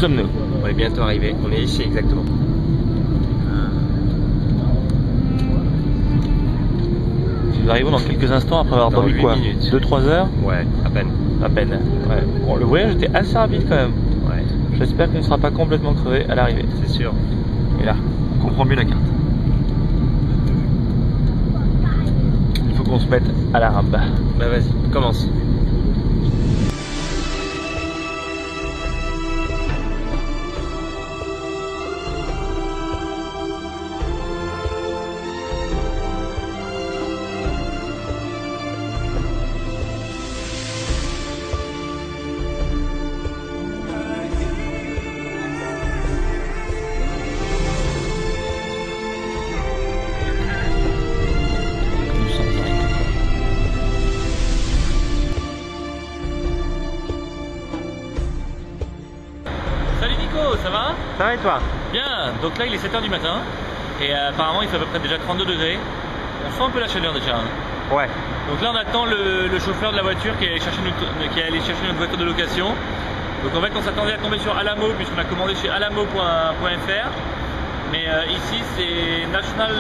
sommes-nous? On est bientôt arrivé, on est ici exactement. Nous arrivons dans quelques instants après avoir dormi quoi? 2-3 heures? Ouais, à peine. À peine, ouais. Bon, le voyage était assez rapide quand même. Ouais. J'espère qu'il ne sera pas complètement crevé à l'arrivée. C'est sûr. Et là, on comprend mieux la carte. Il faut qu'on se mette à la rampe. Bah vas-y, commence. Salut Nico, ça va? Ça va et toi? Bien, donc là il est 7h du matin et apparemment il fait à peu près déjà 32 degrés. On sent un peu la chaleur déjà. Hein. Ouais. Donc là on attend le chauffeur de la voiture qui est allé chercher notre voiture de location. Donc en fait on s'attendait à tomber sur Alamo puisqu'on a commandé chez alamo.fr. Mais ici c'est National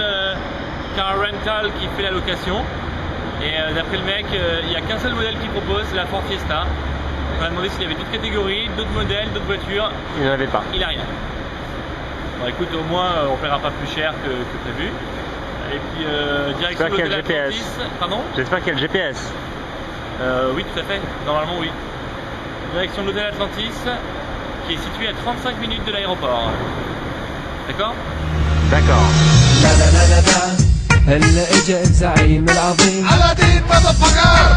Car Rental qui fait la location. Et d'après le mec, il n'y a qu'un seul modèle qu'il propose, c'est la Ford Fiesta. On a demandé s'il y avait d'autres catégories, d'autres modèles, d'autres voitures. Il n'en avait pas. Il n'a rien. Bon écoute, au moins on ne paiera pas plus cher que prévu. Et puis direction de l'hôtel Atlantis. Pardon? J'espère qu'il y a le GPS. Oui, tout à fait. Normalement, oui. Direction de l'hôtel Atlantis, qui est situé à 35 minutes de l'aéroport. D'accord? D'accord. هلا اجا الزعيم العظيم على دين مدفقر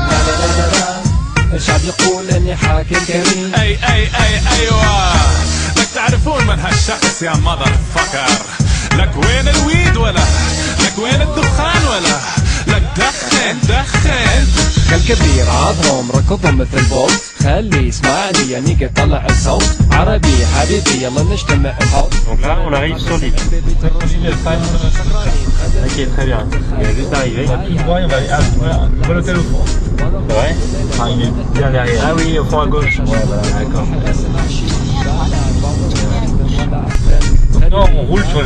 الشعب يقول اني حاكم كريم ايوه بدك تعرفون من هالشخص يا مذر فكر لك وين الويد ولا لك وين الدخان ولا لك دخن كالكبير عضهم ركضهم مثل بوكس خلي يسمعني يعني قد طلع الصوت عربي حبيبي يلا نجتمع بحب. Donc là on arrive sur l'île. Ok, très bien. Il est juste arrivé. On voit l'hôtel au fond. Ouais. Ah, il est bien derrière. Ah oui, au fond à gauche. Ouais, voilà, d'accord. Maintenant, on roule sur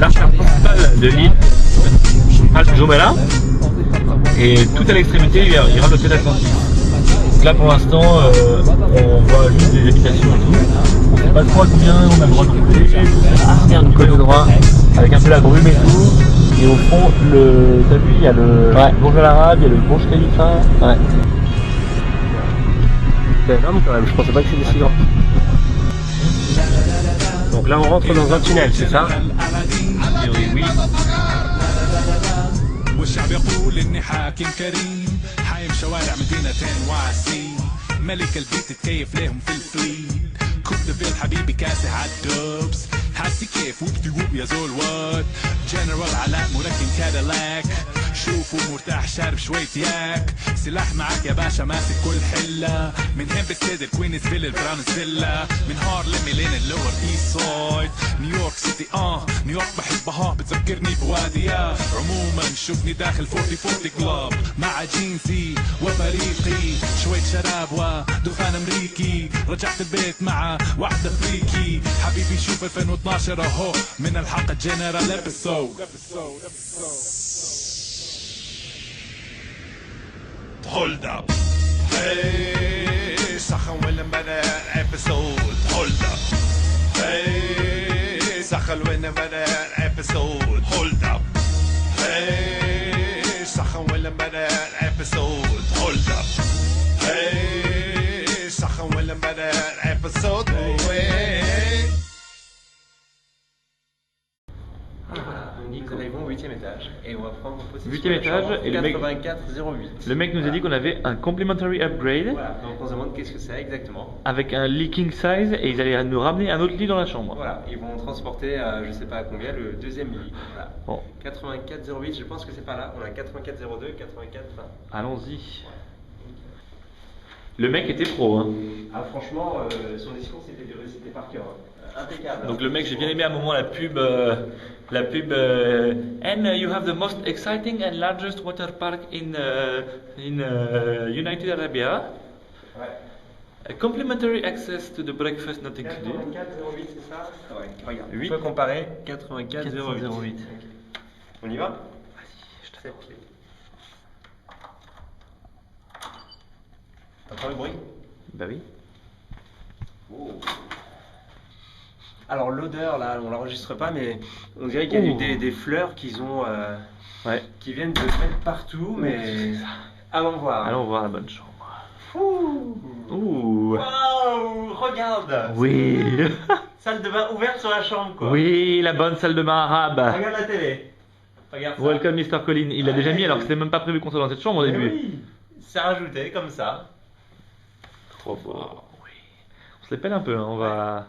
l'artère principale de l'île, Al Jumeirah, et tout à l'extrémité, il y aura l'hôtel Atlantis. Donc là, pour l'instant, on voit juste des habitations et tout. On ne sait pas trop à combien on a le droit de rouler. C'est du côté droit, avec un peu la brume et tout. Et au fond, t'as vu, il y a le Burj Al Arab, il y a le Burj Khalifa. Ouais. C'est énorme quand même, je pensais pas que c'était si grand. Donc là on rentre dans un tunnel, c'est ça? Oui. والشعب يقول اني حاكم كريم حايم شوارع مدينتين واسعين ملك البيت تكيف لهم في الفليد كوب دافيل حبيبي كاسح عالدوبس حاسي كيف وبدي وب يا زول وات جنرال علاء مركن كاديلاك شوفوا مرتاح شارب شوية ياك سلاح معاك يا باشا ماسك كل حلة من هين بتسيد الكوينزفيل البرانسفيلا من هارلم لين اللور ايست سايد نيويورك سيتي نيويورك بحبها بتذكرني بواديها عموما شوفني داخل 40 كلاب مع جينزي وفريقي شوية شراب ودخان امريكي رجعت البيت مع واحدة فريكي حبيبي شوف 2012 اهو من الحلقة جنرال ابيسود Hold up. Hey, سخن وين بدأ episode. Hold up. Hey, سخن وين بدأ episode. Hold up. Hey, سخن وين بدأ episode. Hold up. Hey, سخن وين بدأ episode. Nous arrivons au 8e étage et on va prendre possession 8e étage et le mec 8408. Le mec nous a dit qu'on avait un complimentary upgrade. Voilà, donc on se demande qu'est-ce que c'est exactement. Avec un lit king size et ils allaient nous ramener un autre lit dans la chambre. Voilà, ils vont transporter je sais pas à combien le deuxième lit. Voilà. Bon. 8408, je pense que c'est pas là. On a 8402, 84. Allons-y. Le mec était pro, hein. Ah franchement, son discours c'était par cœur. Impeccable. Donc le mec, j'ai bien aimé à un moment la pub and you have the most exciting and largest water park in United Arabia. Ouais. Complimentary access to the breakfast not included. 84,08 c'est ça? Ouais, regarde. 8. On peut comparer 84,08. On y va? Vas-y, je t'attends. T'entends le bruit? Bah oui. Oh. Alors l'odeur là, on l'enregistre pas, mais on dirait qu'il y a eu des fleurs qu'ils ont, Ouais. qui viennent de mettre partout, mais allons voir. Allons voir la bonne chambre. Ouh. Ouh. Waouh, regarde. Oui. Salle de bain ouverte sur la chambre quoi. Oui, la bonne salle de bain arabe. Regarde la télé. Regarde ça. Welcome Mr. Colin. Il l'a déjà mis alors que c'était même pas prévu qu'on soit dans cette chambre au Mais début. oui, c'est rajouté comme ça. Trop beau. Oui. On se les pèle un peu, hein. On va.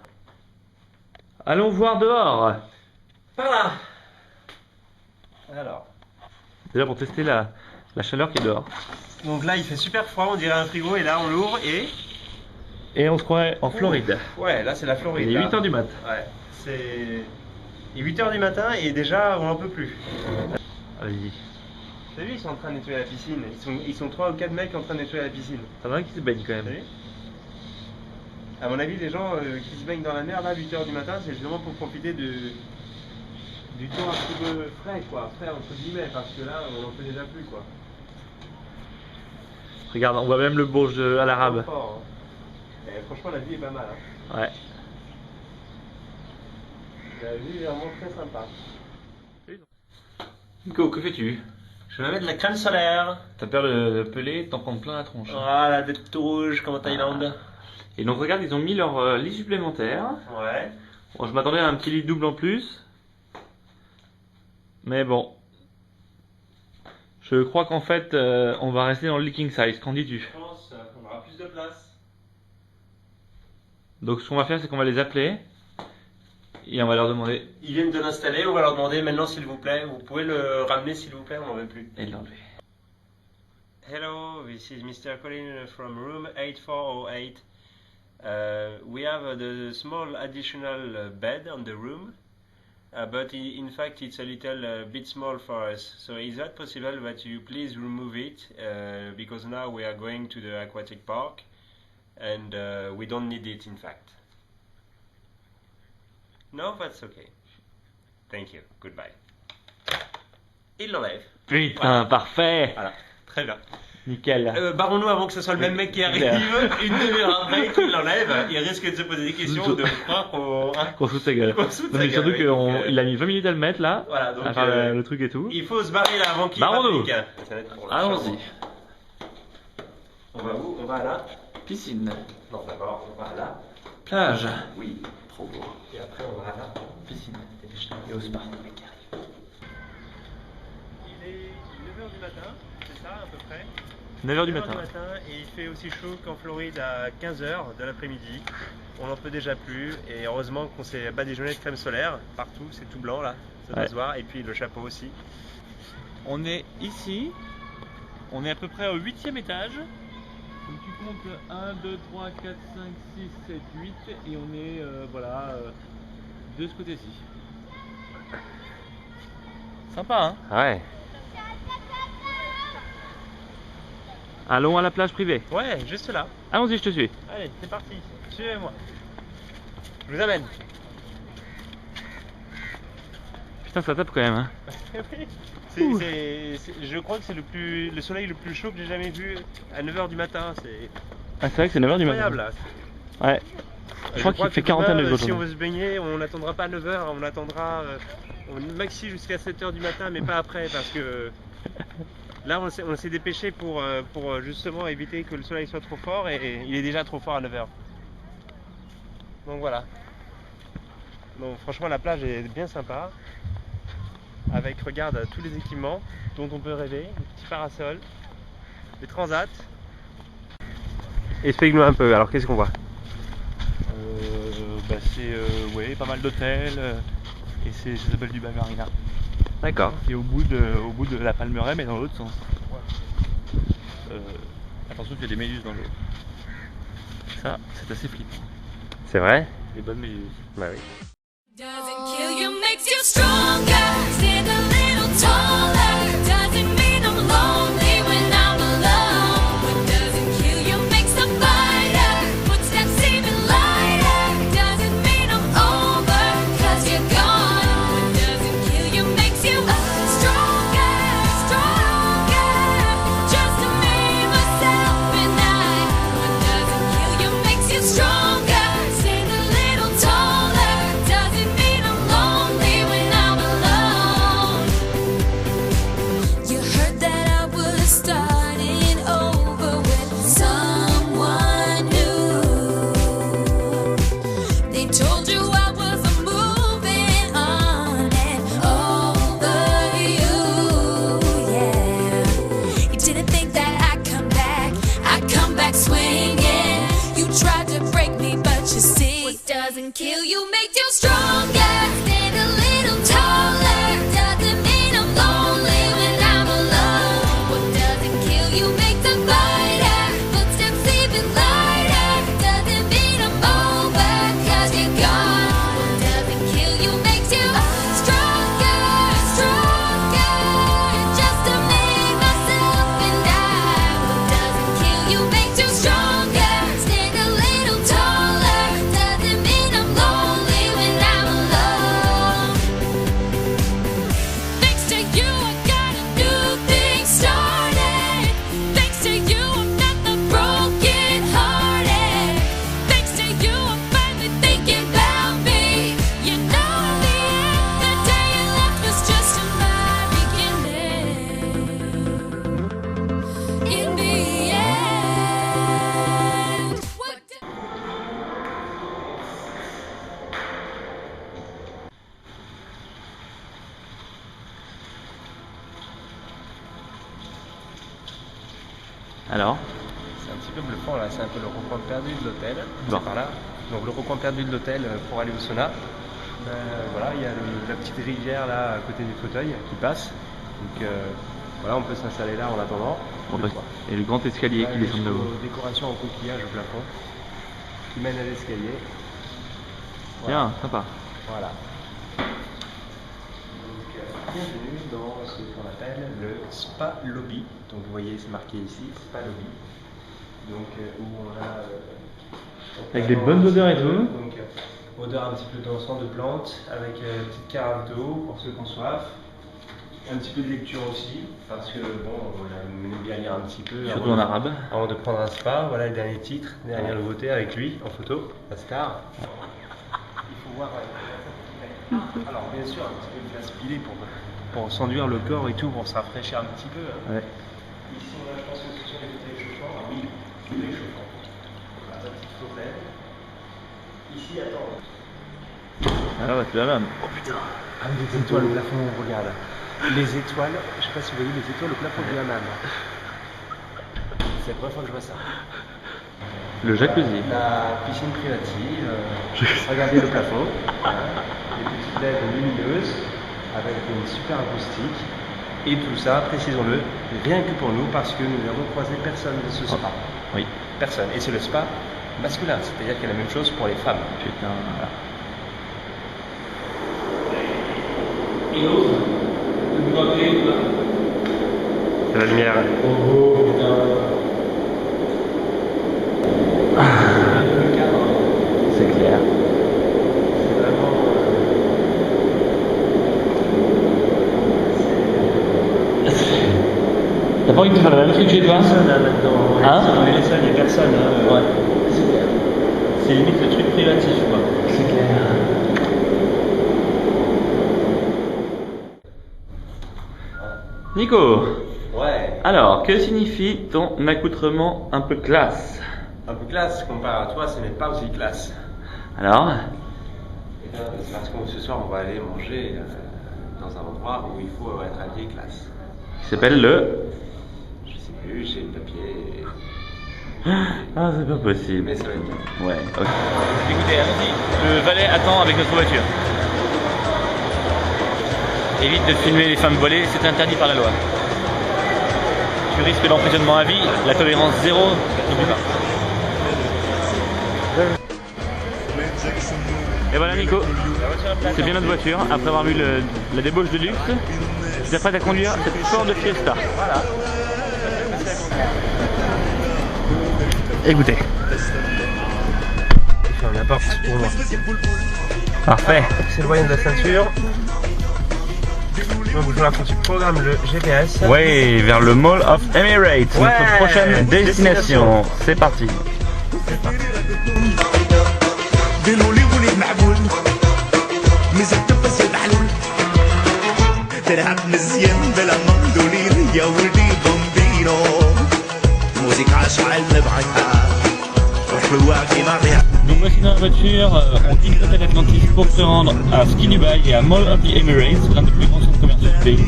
Allons voir dehors. Par là. Alors. Déjà pour tester la chaleur qui est dehors. Donc là il fait super froid, on dirait un frigo, et là on l'ouvre et... Et on se croirait en Floride. Ouais, là c'est la Floride. Il est là. 8h du mat. Ouais, c'est... Il est 8h du matin et déjà on n'en peut plus. Allez-y. T'as vu, ils sont en train de nettoyer la piscine. Ils sont 3 ou 4 mecs en train de nettoyer la piscine. Ça va qui se baigne quand T'as même. vu? À mon avis, les gens qui se baignent dans la mer là, 8h du matin, c'est justement pour profiter du temps un petit peu frais, quoi. Frais entre guillemets, parce que là, on n'en fait déjà plus, quoi. Regarde, on voit même le Bourge à l'arabe. Fort, hein. Et franchement, la vie est pas mal. Hein. Ouais. La vie est vraiment très sympa. Nico, que fais-tu? Je vais mettre de la crème solaire. T'as peur de peler, t'en prends plein la tronche. Ah, la tête tout rouge comme en Thaïlande. Et donc regarde, ils ont mis leur lit supplémentaire. Ouais. Bon, je m'attendais à un petit lit double en plus. Mais bon. Je crois qu'en fait, on va rester dans le king size. Qu'en dis-tu? Je pense qu'on aura plus de place. Donc ce qu'on va faire, c'est qu'on va les appeler. Et on va leur demander. Ils viennent de l'installer, on va leur demander maintenant s'il vous plaît, vous pouvez le ramener s'il vous plaît, on n'en veut plus. Et de l'enlever. Hello, this is Mr. Colin from room 8408. We have the small additional bed on the room, but in fact it's a little bit small for us. So is that possible that you please remove it, because now we are going to the aquatic park and we don't need it in fact. No, that's okay. Thank you. Goodbye. Il l'enlève. Putain, Voilà. parfait. Voilà. Très bien. Nickel. Barrons-nous avant que ce soit le même mec qui arrive, une demi-heure après, qui l'enlève. Il risque de se poser des questions, de croire qu'on... Qu'on se fout de sa gueule. Qu'on se fout de Non, sa mais surtout gueule, oui. qu'il a mis 20 minutes à le mettre là. Voilà, donc, à faire le truc et tout. Il faut se barrer là avant qu'il Barrons-nous. rapplique. Ça va être pour la Allons-y. chambre. On va où? On va là? Piscine. Non, d'abord, on va là. Plage. Oui. Trop beau. Et après, on va là. Piscine. Et au spa. Il est 9h du matin, c'est ça à peu près? 9h du 9h matin. Et il fait aussi chaud qu'en Floride à 15h de l'après-midi. On n'en peut déjà plus et heureusement qu'on s'est badigeonné de crème solaire partout, c'est tout blanc là, ça doit Ouais. se voir, et puis le chapeau aussi. On est ici. On est à peu près au 8e étage. Donc tu comptes 1, 2, 3, 4, 5, 6, 7, 8 et on est voilà de ce côté-ci. Sympa hein? Ouais. Allons à la plage privée. Ouais, juste là. Allons-y, je te suis. Allez, c'est parti, suivez-moi. Je vous amène. Putain, ça tape quand même hein. Je crois que c'est le soleil le plus chaud que j'ai jamais vu à 9h du matin. C'est Ah, c'est vrai que c'est 9h du matin. incroyable là. Ouais. Je crois qu'il fait que 41 demain, degrés si on aujourd'hui. veut se baigner, on n'attendra pas 9h, on attendra maxi jusqu'à 7h du matin, mais pas après parce que là on s'est dépêché pour justement éviter que le soleil soit trop fort et il est déjà trop fort à 9h. Donc voilà. Donc franchement la plage est bien sympa. Avec, regarde, tous les équipements dont on peut rêver, les petits parasols, les transats. Explique-nous un peu, alors qu'est-ce qu'on voit? C'est ouais, pas mal d'hôtels et ça s'appelle du Bavaria. D'accord. Et au bout de la Palmeraie mais dans l'autre sens. Attention qu'il y a des méduses dans l'eau. Ça, c'est assez flippant. C'est vrai? Les bonnes méduses. Bah oui. Doesn't kill you, makes you stronger. Stand a little taller. Doesn't mean I'm lonely when I'm alone. What doesn't kill you makes a fighter. What Alors, C'est un petit peu bluffant là, c'est un peu le recoin perdu de l'hôtel. Bon. C'est par là. Donc le recoin perdu de l'hôtel pour aller au sauna. Voilà, il y a la petite rivière là à côté du fauteuil qui passe. Donc voilà, on peut s'installer là en attendant. et le grand escalier qui descend de haut. Décoration en coquillage au plafond qui mène à l'escalier. Bien, sympa. Voilà. Donc, bienvenue dans ce qu'on appelle le Spa Lobby. Donc vous voyez, c'est marqué ici, Spa Lobby. Donc où on a... Avec des bonnes odeurs et tout. Donc odeur un petit peu d'encens de plantes, avec une petite carafe d'eau pour ceux qui ont soif. Un petit peu de lecture aussi, parce que bon, on aime bien lire un petit peu. Surtout en arabe. Avant de prendre un spa, voilà les derniers titres, les dernières nouveautés avec lui en photo, la star. Il faut voir. Alors bien sûr, un petit peu de glace pilée pour s'enduire le corps et tout, pour se rafraîchir un petit peu. Hein. Ouais. Ici, on a, je pense que ce sont les fauteuils chauffants. Ah oui, fauteuils chauffants. Voilà, la petite fauteuil. Ici, attends. Alors, tu la même. Oh putain. Ah, des étoiles au plafond, regarde. Les étoiles, je sais pas si vous voyez les étoiles au plafond du hammam. C'est la première fois que je vois ça. Le jacuzzi. La piscine privative, regardez le plafond, voilà. Des petites LED lumineuses avec une super acoustique. Et tout ça, précisons-le, rien que pour nous, parce que nous n'avons croisé personne de ce spa. Oui. Personne. Et c'est le spa masculin, c'est-à-dire qu'il y a la même chose pour les femmes. Putain. Voilà. C'est la lumière. C'est clair. C'est vraiment. T'as pas envie de faire la même truc chez toi? Personne là maintenant. Hein? On est les seuls, il n'y a personne. Hein. Ouais. C'est limite le truc privatif quoi. C'est clair. Nico, Ouais. alors, que signifie ton accoutrement un peu classe? Un peu classe comparé à toi, ce n'est pas aussi classe. Alors? C'est parce que ce soir on va aller manger dans un endroit où il faut être habillé classe. Qui s'appelle le... Je sais plus, j'ai le papier. Ah, c'est pas possible. Mais ça va être bien. Ouais, ok. Écoutez, allons-y. Le valet attend avec notre voiture. Évite de filmer les femmes volées, c'est interdit par la loi. Tu risques d'emprisonnement à vie, la tolérance zéro, n'oublie pas. Et voilà Nico, c'est bien notre voiture, après avoir vu la débauche de luxe, tu t'apprêtes à conduire cette Ford Fiesta. Voilà. Écoutez. On apporte pour moi. Parfait. C'est le moyen de la ceinture. Donc il faudra que tu programmes le GPS. Oui, vers le Mall of Emirates, Ouais, notre prochaine destination. C'est parti. قالوا لي وليد معقول مازال تبس المحلول تلعب مزيان بلا مندولين يا ولدي بومبينو موسيقى شعل نبعتها وحلوة كيما الريح. Donc voici dans la voiture, on quitte l'hôtel Atlantis pour se rendre à Ski Dubai et à Mall of the Emirates, l'un des plus grands centres commerciaux du pays.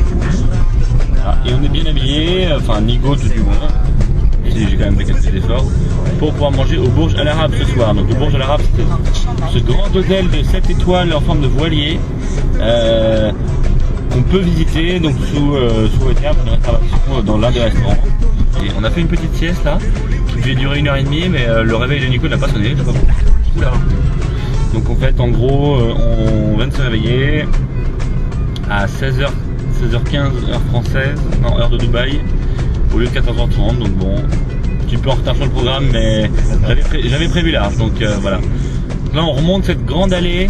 Voilà. Et on est bien habillé, enfin Nico tout du moins, si j'ai quand même fait quelques efforts, pour pouvoir manger au Burj Al Arab ce soir. Donc le Burj Al Arab, c'est ce grand hôtel de 7 étoiles en forme de voilier qu'on peut visiter donc sous le terme de réservation dans l'un des restaurants. Et on a fait une petite sieste là, qui devait durer 1h30, mais le réveil de Nico n'a pas sonné, je sais pas pourquoi. Oula. Donc en fait, en gros, on vient de se réveiller à 16h15 heure française, non, heure de Dubaï, au lieu de 14h30. Donc bon, un petit peu en retard sur le programme, mais j'avais prévu large. Donc voilà. Là, on remonte cette grande allée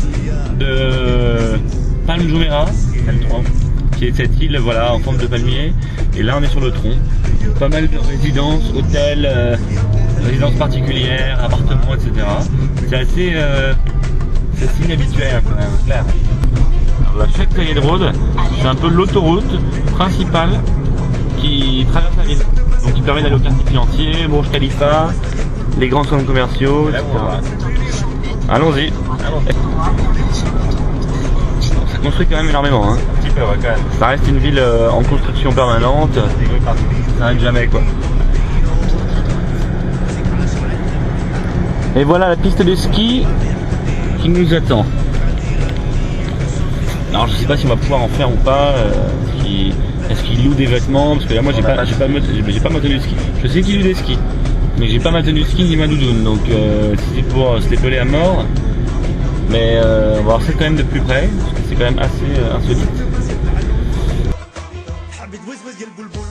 de Palm Jumeirah, qui est cette île, voilà, en forme de palmier. Et là, on est sur le tronc. Pas mal de résidences, hôtels, résidences particulières, appartements, etc. C'est assez inhabituel quand même, clair. Alors, la Sheikh Zayed Road, c'est un peu l'autoroute principale qui traverse la ville. Donc qui permet d'aller au quartier financier, Burj Khalifa, les grands centres commerciaux, etc. Allons-y. Ça construit quand même énormément. Hein. Un petit peu, ouais, quand même. Ça reste une ville en construction permanente. Ça n'arrête jamais quoi. Et voilà la piste de ski qui nous attend. Alors je sais pas si on va pouvoir en faire ou pas. Est-ce qu'il loue des vêtements? Parce que là moi j'ai pas ma tenue de ski. Je sais qu'il loue des skis, mais j'ai pas ma tenue de ski ni ma doudoune. Donc c'est pour se dépeler à mort. Mais on va voir ça quand même de plus près, parce que c'est quand même assez insolite. حبة وزوز يا البلبل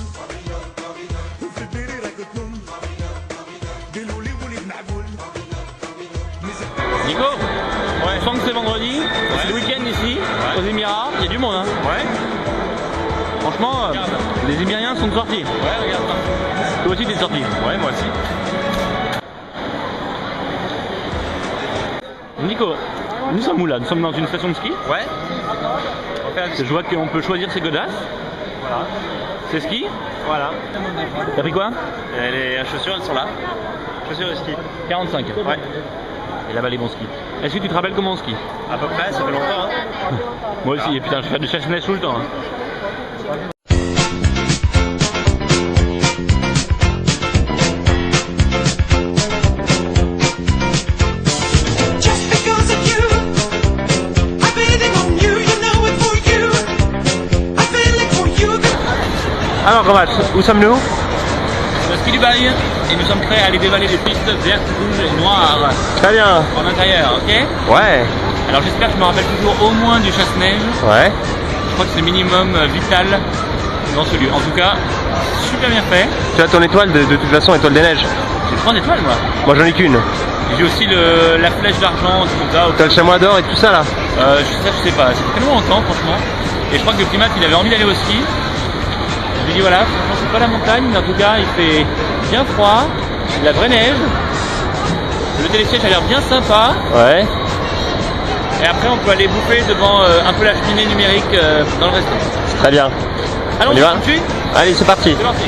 وفي البيري راك تنم قالوا لي وليد معبول Nico, je sens que c'est vendredi, c'est le week-end ici, aux Émirats, il y a du monde hein. Ouais. Franchement, les Émiriens sont sortis. Ouais, regarde. Toi aussi t'es sorti. Ouais, moi aussi. Nico, nous sommes où là? Nous sommes dans une station de ski. Ouais. On va faire Je vois qu'on peut choisir ses godasses. Voilà. Ses skis. Voilà. T'as pris quoi? Les chaussures, elles sont là. Chaussures de ski. 45. Ouais. Et là-bas les bons skis. Est-ce que tu te rappelles comment on skie? À peu près, ça fait longtemps. Hein. Moi aussi, et putain je fais du chasse-neige tout le temps. Hein. Just because of you, I'm betting on you, you know it for you. I'm feeling for you. Alors, Ramat, où sommes-nous? Le ski du bail, et nous sommes prêts à aller dévaler des pistes vertes, rouges et noires Très bien. en intérieur, ok? Ouais. Alors j'espère que je me rappelle toujours au moins du chasse-neige. Ouais. Je crois que c'est le minimum vital dans ce lieu. En tout cas, super bien fait. Tu as ton étoile de toute façon, étoile des neiges. J'ai 3 étoiles moi. Moi j'en ai qu'une. J'ai aussi la flèche d'argent, tout ça. T'as le chamois d'or et tout ça là. Je sais pas, c'est tellement longtemps franchement. Et je crois que le primate il avait envie d'aller au ski. Je lui ai dit voilà, franchement c'est pas la montagne, mais en tout cas il fait bien froid, de la vraie neige. Le télésiège a l'air bien sympa. Ouais. Et après on peut aller bouffer devant un peu la cheminée numérique dans le restaurant. Très bien. Allons, On y va tout de suite. Allez, c'est parti. C'est parti.